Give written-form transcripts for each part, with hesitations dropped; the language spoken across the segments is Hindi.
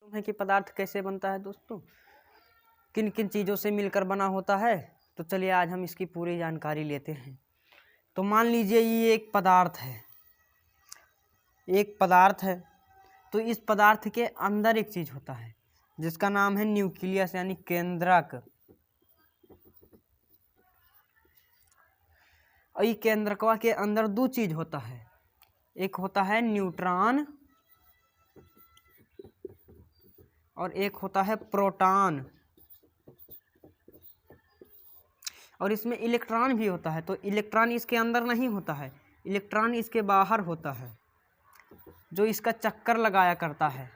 है कि पदार्थ कैसे बनता है दोस्तों, किन किन चीज़ों से मिलकर बना होता है। तो चलिए आज हम इसकी पूरी जानकारी लेते हैं। तो मान लीजिए ये एक पदार्थ है, तो इस पदार्थ के अंदर एक चीज़ होता है जिसका नाम है न्यूक्लियस यानी केंद्रक। और ये केंद्रकवा के अंदर दो चीज़ होता है, एक होता है न्यूट्रॉन और एक होता है प्रोटॉन। और इसमें इलेक्ट्रॉन भी होता है। तो इलेक्ट्रॉन इसके अंदर नहीं होता है, इलेक्ट्रॉन इसके बाहर होता है जो इसका चक्कर लगाया करता है।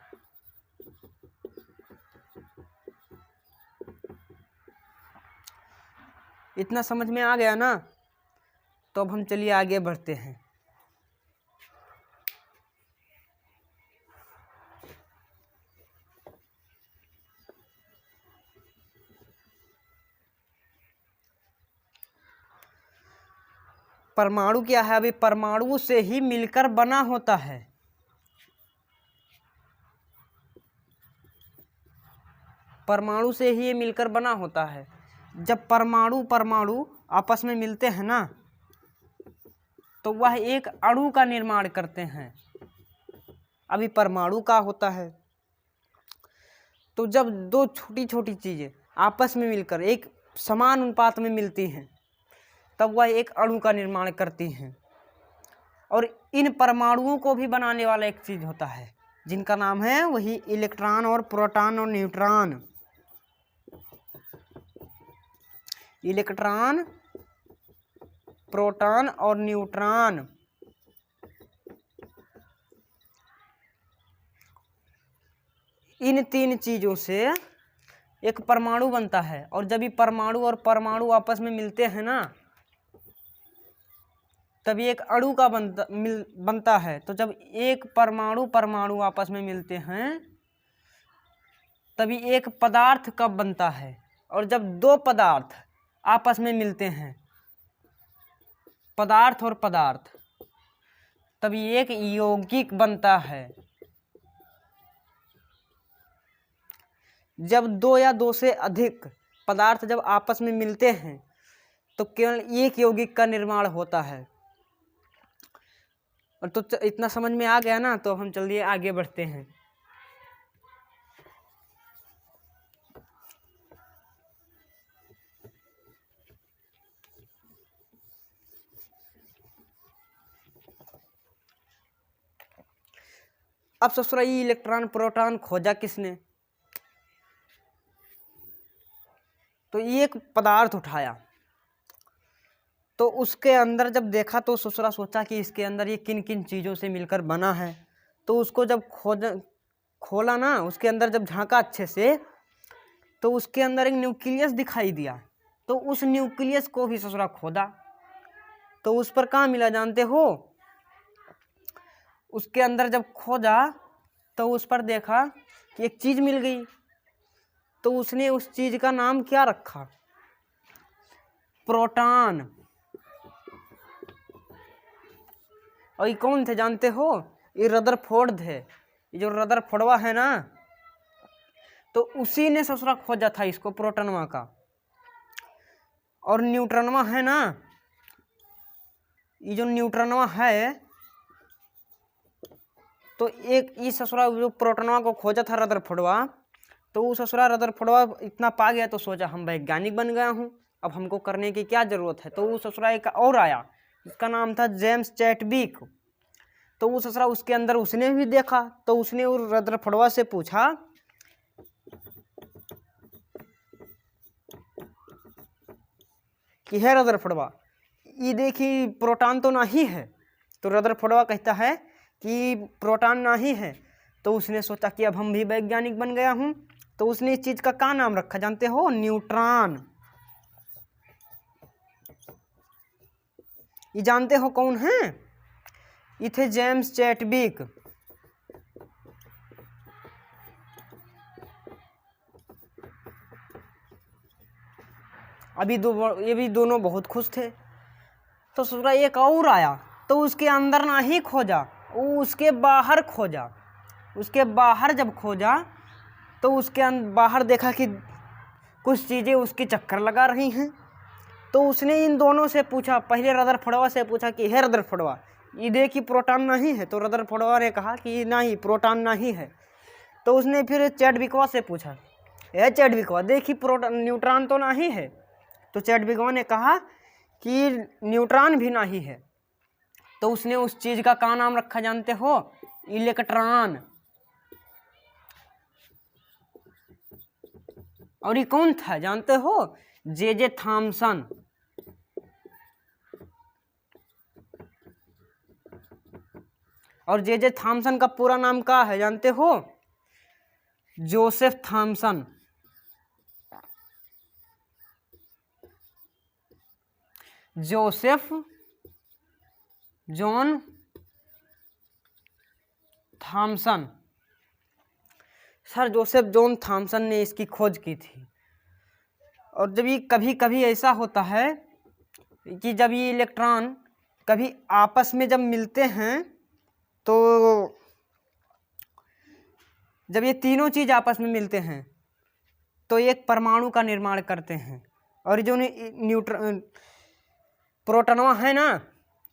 इतना समझ में आ गया ना? तो अब हम चलिए आगे बढ़ते हैं। परमाणु क्या है? अभी परमाणु से ही मिलकर बना होता है। परमाणु से ही ये मिलकर बना होता है। जब परमाणु आपस में मिलते हैं ना, तो वह एक अणु का निर्माण करते हैं। अभी परमाणु का होता है, तो जब दो छोटी छोटी चीज़ें आपस में मिलकर एक समान अनुपात में मिलती हैं, तब वह एक अणु का निर्माण करती हैं। और इन परमाणुओं को भी बनाने वाला एक चीज़ होता है जिनका नाम है वही इलेक्ट्रॉन और प्रोटॉन और न्यूट्रॉन। इलेक्ट्रॉन, प्रोटॉन और न्यूट्रॉन। इन तीन चीज़ों से एक परमाणु बनता है। और जब ये परमाणु और परमाणु आपस में मिलते हैं ना, तभी एक अणु का बनता है। तो जब एक परमाणु आपस में मिलते हैं, तभी एक पदार्थ कब बनता है। और जब दो पदार्थ आपस में मिलते हैं, पदार्थ और पदार्थ, तभी एक यौगिक बनता है। जब दो या दो से अधिक पदार्थ जब आपस में मिलते हैं, तो केवल एक यौगिक का निर्माण होता है। और तो इतना समझ में आ गया ना? तो हम चलिए आगे बढ़ते हैं। अब ससुरा ये इलेक्ट्रॉन प्रोटॉन खोजा किसने? तो ये एक पदार्थ उठाया, तो उसके अंदर जब देखा तो ससुरा सोचा कि इसके अंदर ये किन किन चीज़ों से मिलकर बना है। तो उसको जब खोला ना, उसके अंदर जब झांका अच्छे से, तो उसके अंदर एक न्यूक्लियस दिखाई दिया। तो उस न्यूक्लियस को भी ससुरा खोदा, तो उस पर कहाँ मिला जानते हो? उसके अंदर जब खोजा तो उस पर देखा कि एक चीज़ मिल गई। तो उसने उस चीज़ का नाम क्या रखा? प्रोटॉन। और ये कौन थे जानते हो? ये रदरफोर्ड थे। ये जो रदरफोर्डवा है ना, तो उसी ने ससुरा खोजा था इसको, प्रोटॉनवा का। और न्यूट्रॉनवा है ना, ये जो न्यूट्रॉनवा है, तो एक ये ससुरा जो प्रोटॉनवा को खोजा था रदरफोर्डवा, तो वो ससुरा रदरफोर्डवा इतना पा गया तो सोचा हम वैज्ञानिक बन गया हूँ, अब हमको करने की क्या ज़रूरत है। तो वो ससुरा एक और आया, इसका नाम था जेम्स चैडविक। तो वो ससुरा उसके अंदर उसने भी देखा, तो उसने वो रदरफोर्डवा से पूछा कि है रदरफोर्डवा, ये देखी प्रोटॉन तो नहीं है। तो रदरफोर्डवा कहता है कि प्रोटॉन नहीं है। तो उसने सोचा कि अब हम भी वैज्ञानिक बन गया हूँ, तो उसने इस चीज़ का क्या नाम रखा जानते हो? न्यूट्रॉन। ये जानते हो कौन है? ये थे जेम्स चैडविक। ये भी दोनों बहुत खुश थे। तो ससुरा एक और आया, तो उसके अंदर ना ही खोजा, वो उसके बाहर खोजा। उसके बाहर जब खोजा तो उसके बाहर देखा कि कुछ चीज़ें उसकी चक्कर लगा रही हैं। तो उसने इन दोनों से पूछा, पहले रदरफोर्ड से पूछा कि हे रदरफोर्ड, ये देखी प्रोटॉन नहीं है? तो रदरफोर्ड ने कहा कि नहीं, प्रोटॉन नहीं है। तो उसने फिर चैडविक से पूछा, हे चैडविक, देखी प्रोटॉन, न्यूट्रॉन तो नहीं है? तो चैडविक ने कहा कि न्यूट्रॉन भी नहीं है। तो उसने उस चीज़ का क्या नाम रखा जानते हो? इलेक्ट्रॉन। और ये कौन था जानते हो? J Thomson. और जे थॉमसन का पूरा नाम क्या है जानते हो? Joseph Thomson. Joseph John Thomson. Sir Joseph John Thomson ने इसकी खोज की थी। और जब ये कभी कभी ऐसा होता है कि जब ये इलेक्ट्रॉन कभी आपस में जब मिलते हैं, तो जब ये तीनों चीज़ आपस में मिलते हैं तो एक परमाणु का निर्माण करते हैं। और जो प्रोटॉनवा है ना,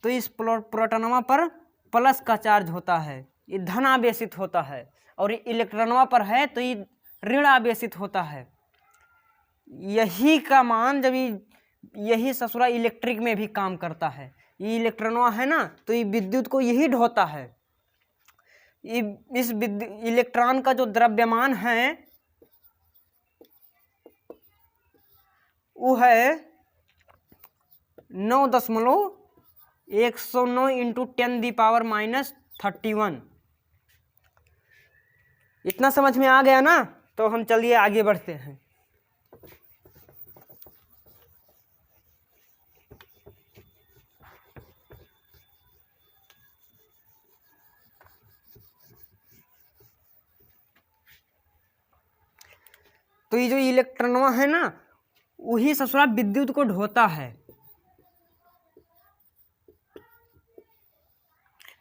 तो इस प्रोटॉनवा पर प्लस का चार्ज होता है, ये धन आवेशित होता है। और इलेक्ट्रॉनवा पर है तो ये ऋण आवेशित होता है। यही का मान जब यही ससुरा इलेक्ट्रिक में भी काम करता है। ये इलेक्ट्रॉनवा है ना, तो ये विद्युत को यही ढोता है। इस इलेक्ट्रॉन का जो द्रव्यमान है वो है 9.109 इंटू 10⁻⁻31। इतना समझ में आ गया ना? तो हम चलिए आगे बढ़ते हैं। तो ये जो इलेक्ट्रॉनवा है ना, वही ससुरा विद्युत को ढोता है।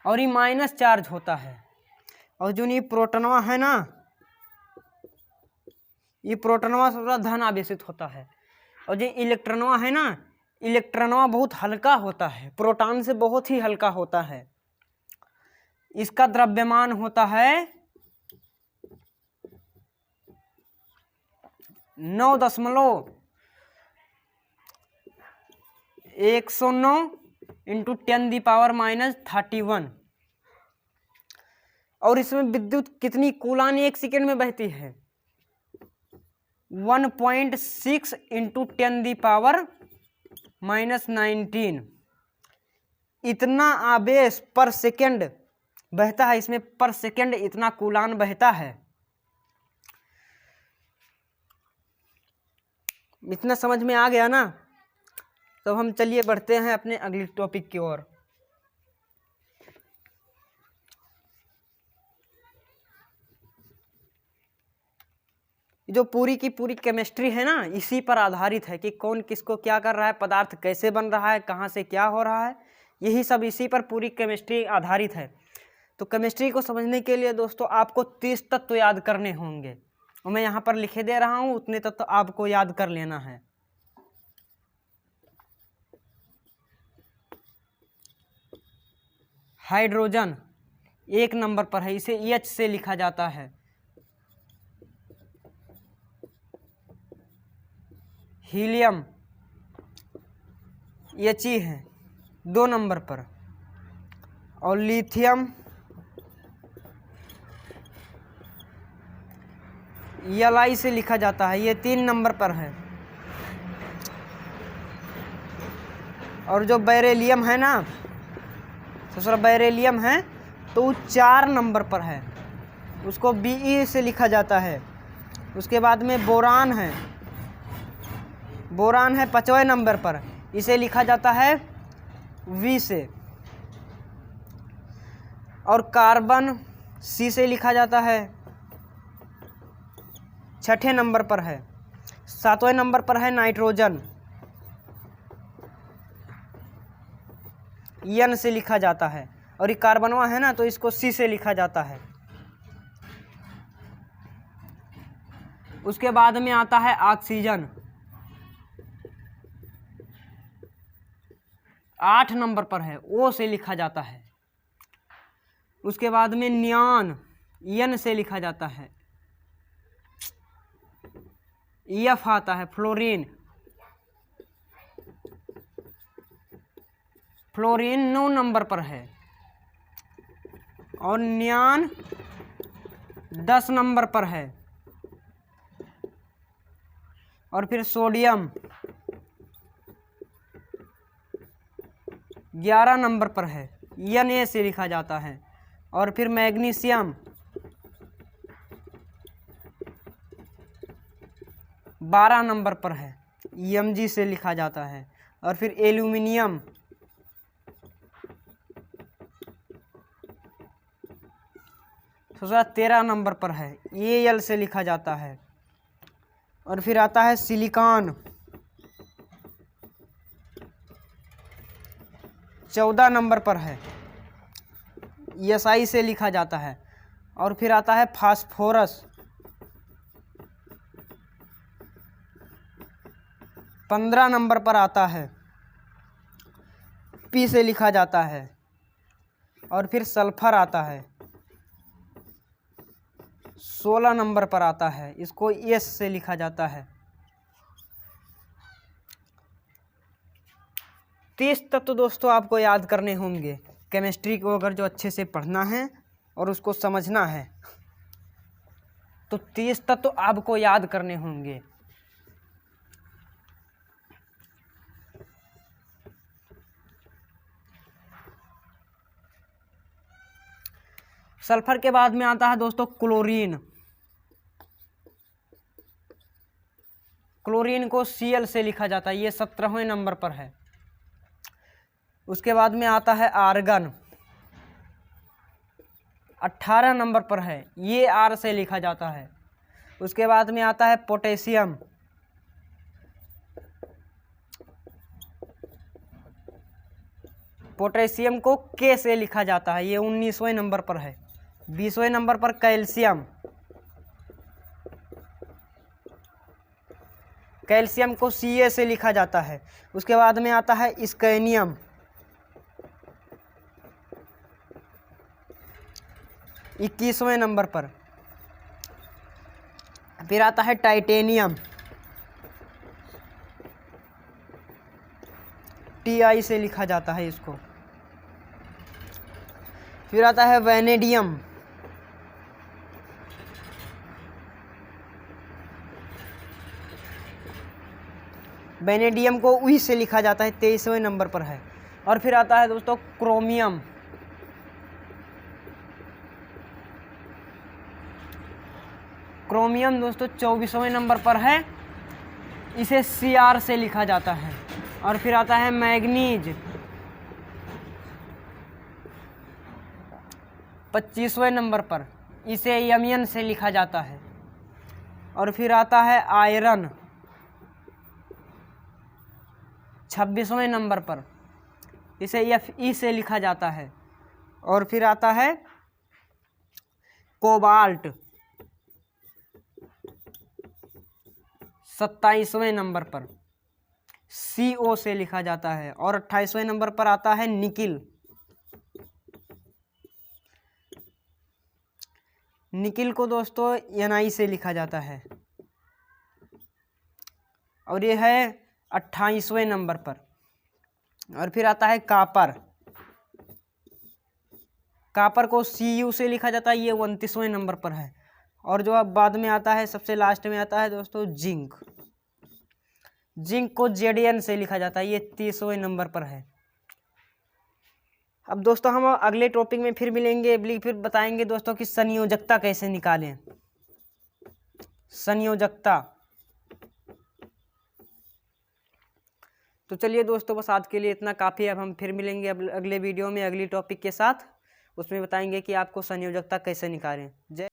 और ये माइनस चार्ज होता है। और जो ये प्रोटॉनवा है ना, ये प्रोटॉनवा ससुरा धन आवेशित होता है। और जो इलेक्ट्रॉनवा है ना, इलेक्ट्रॉनवा बहुत हल्का होता है, प्रोटॉन से बहुत ही हल्का होता है। इसका द्रव्यमान होता है 9.109 इंटू 10⁻31। और इसमें विद्युत कितनी कूलान एक सेकेंड में बहती है? 1.6 इंटू 10⁻⁻19। इतना आवेश पर सेकेंड बहता है इसमें, पर सेकेंड इतना कूलान बहता है। इतना समझ में आ गया ना? तो हम चलिए बढ़ते हैं अपने अगले टॉपिक की ओर। जो पूरी की पूरी केमिस्ट्री है ना, इसी पर आधारित है कि कौन किसको क्या कर रहा है, पदार्थ कैसे बन रहा है, कहाँ से क्या हो रहा है, यही सब इसी पर पूरी केमिस्ट्री आधारित है। तो केमिस्ट्री को समझने के लिए दोस्तों आपको 30 तत्व याद करने होंगे, और मैं यहाँ पर लिखे दे रहा हूँ, उतने तत्व आपको याद कर लेना है। हाइड्रोजन 1 नंबर पर है, इसे H से लिखा जाता है। हीलियम He है 2 नंबर पर। और लिथियम Li से लिखा जाता है, ये 3 नंबर पर है। और जो बेरिलियम है ना, दूसरा बेरिलियम है तो वो 4 नंबर पर है, उसको Be से लिखा जाता है। उसके बाद में बोरान है, बोरान है 5वें नंबर पर, इसे लिखा जाता है V से। और कार्बन C से लिखा जाता है, 6ठे नंबर पर है। 7वें नंबर पर है नाइट्रोजन, N से लिखा जाता है। और ये कार्बनवा है ना, तो इसको C से लिखा जाता है। उसके बाद में आता है ऑक्सीजन, 8 नंबर पर है, ओ से लिखा जाता है। उसके बाद में नियॉन, एन से लिखा जाता है। एफ आता है फ्लोरीन, फ्लोरीन 9 नंबर पर है। और नियॉन 10 नंबर पर है। और फिर सोडियम 11 नंबर पर है, Na से लिखा जाता है। और फिर मैग्नीशियम 12 नंबर पर है, Mg से लिखा जाता है। और फिर एल्यूमिनियम 13 नंबर पर है, Al से लिखा जाता है। और फिर आता है सिलिकॉन 14 नंबर पर है, Si से लिखा जाता है। और फिर आता है फास्फोरस 15 नंबर पर आता है, P से लिखा जाता है। और फिर सल्फर आता है 16 नंबर पर आता है, इसको S से लिखा जाता है। 30 तत्व दोस्तों आपको याद करने होंगे। केमिस्ट्री को अगर जो अच्छे से पढ़ना है और उसको समझना है तो 30 तत्व आपको याद करने होंगे। सल्फर के बाद में आता है दोस्तों क्लोरीन। क्लोरीन को Cl से लिखा जाता है, ये 17वें नंबर पर है। उसके बाद में आता है आर्गन, 18 नंबर पर है, ये R से लिखा जाता है। उसके बाद में आता है पोटेशियम, पोटेशियम को K से लिखा जाता है, ये 19वें नंबर पर है। 20वें नंबर पर कैल्शियम, कैल्शियम को Ca से लिखा जाता है। उसके बाद में आता है स्कैनियम, 21वें नंबर पर। फिर आता है टाइटेनियम, Ti से लिखा जाता है इसको। फिर आता है वैनेडियम, वैनेडियम को U से लिखा जाता है, 23वें नंबर पर है। और फिर आता है दोस्तों क्रोमियम, क्रोमियम दोस्तों 24वें नंबर पर है, इसे Cr से लिखा जाता है। और फिर आता है मैग्नीज, 25वें नंबर पर, इसे Mn से लिखा जाता है। और फिर आता है आयरन, 26वें नंबर पर, इसे Fe से लिखा जाता है। और फिर आता है कोबाल्ट, 27वें नंबर पर, Co से लिखा जाता है। और 28वें नंबर पर आता है निकिल, निकिल को दोस्तों Ni से लिखा जाता है। और ये है 28वें नंबर पर। और फिर आता है कापर, कापर को Cu से लिखा जाता है, ये 29वें नंबर पर है। और जो अब बाद में आता है, सबसे लास्ट में आता है दोस्तों जिंक, जिंक को Zn से लिखा जाता है, ये 30वें नंबर पर है। अब दोस्तों हम अगले टॉपिक में फिर मिलेंगे, फिर बताएंगे दोस्तों कि संयोजकता कैसे निकालें, संयोजकता। तो चलिए दोस्तों, बस आज के लिए इतना काफ़ी है। अब हम फिर मिलेंगे अगले वीडियो में अगली टॉपिक के साथ, उसमें बताएंगे कि आपको संयोजकता कैसे निकालें। जय